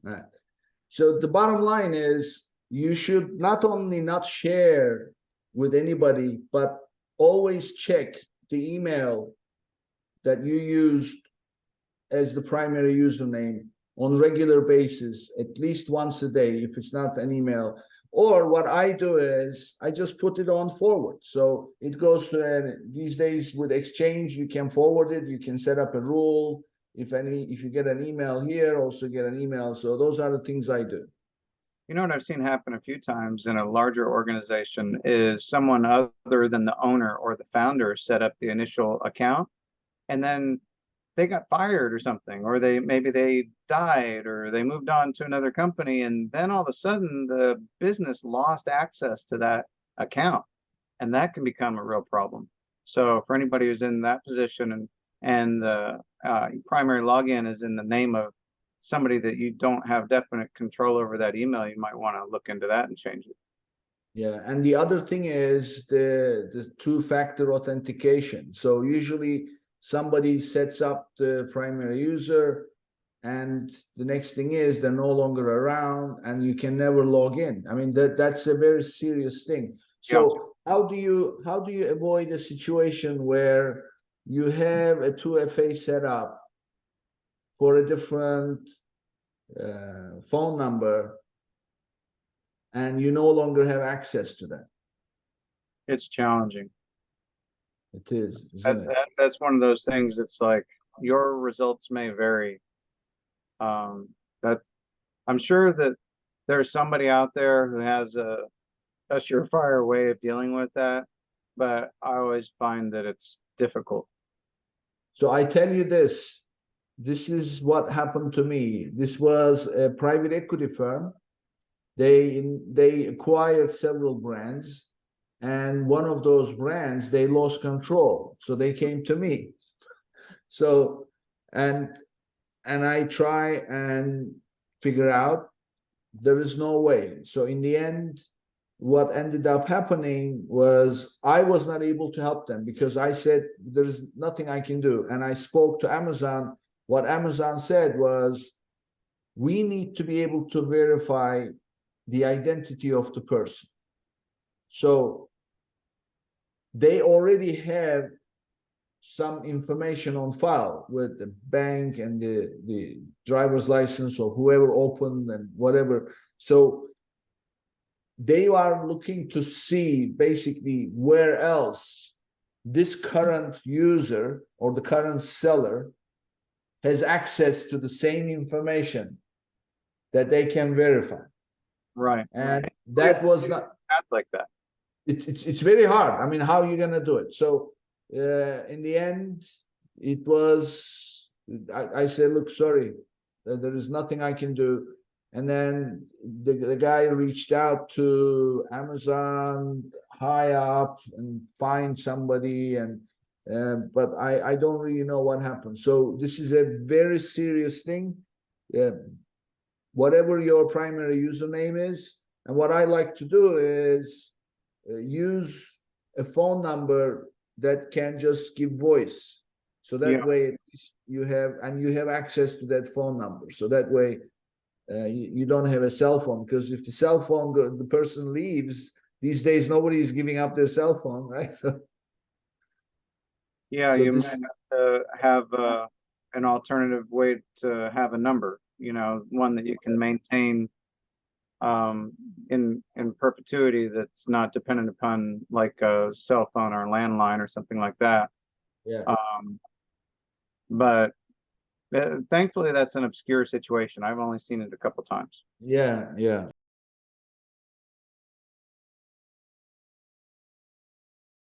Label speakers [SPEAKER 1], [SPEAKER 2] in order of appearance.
[SPEAKER 1] Right. So the bottom line is you should not only not share with anybody, but always check the email that you used as the primary username on regular basis, at least once a day, if it's not an email. Or what I do is I just put it on forward. So it goes to these days with Exchange, you can forward it, you can set up a rule. If you get an email here, also get an email. So those are the things I do.
[SPEAKER 2] You know what I've seen happen a few times in a larger organization is someone other than the owner or the founder set up the initial account, and then they got fired or something, or maybe they died or they moved on to another company, and then all of a sudden the business lost access to that account, and that can become a real problem. So for anybody who's in that position and the primary login is in the name of somebody that you don't have definite control over that email, you might want to look into that and change it.
[SPEAKER 1] Yeah, and the other thing is the two-factor authentication. So usually somebody sets up the primary user, and the next thing is they're no longer around, and you can never log in. I mean that's a very serious thing.
[SPEAKER 2] Yeah.
[SPEAKER 1] So how do you avoid a situation where you have a 2FA set up for a different phone number, and you no longer have access to that?
[SPEAKER 2] It's challenging.
[SPEAKER 1] It is, isn't it?
[SPEAKER 2] That's one of those things. It's like your results may vary. That's I'm sure that there's somebody out there who has a surefire way of dealing with that, but I always find that it's difficult.
[SPEAKER 1] So I tell you this is what happened to me. This was a private equity firm. They acquired several brands, and one of those brands they lost control. So they came to me. So and I try and figure out there is no way. So in the end, what ended up happening was I was not able to help them because I said there is nothing I can do. And I spoke to Amazon. What Amazon said was, we need to be able to verify the identity of the person. So they already have some information on file with the bank and the driver's license or whoever opened and whatever. So they are looking to see basically where else this current user or the current seller has access to the same information that they can verify.
[SPEAKER 2] Right.
[SPEAKER 1] And that was not
[SPEAKER 2] like that.
[SPEAKER 1] It's very hard. I mean, how are you going to do it? So in the end, it was, I said, look, sorry, there is nothing I can do. And then the guy reached out to Amazon high up and find somebody, and but I don't really know what happened. So this is a very serious thing. Whatever your primary username is, and what I like to do is use a phone number that can just give voice. So that way you have access to that phone number. So that way you don't have a cell phone, because if the cell phone the person leaves these days, nobody is giving up their cell phone, right?
[SPEAKER 2] Yeah,
[SPEAKER 1] So
[SPEAKER 2] you
[SPEAKER 1] this,
[SPEAKER 2] might have to have an alternative way to have a number, one that you can maintain in perpetuity, that's not dependent upon like a cell phone or a landline or something like that.
[SPEAKER 1] yeah.
[SPEAKER 2] But thankfully that's an obscure situation. I've only seen it a couple times.
[SPEAKER 1] Yeah, yeah.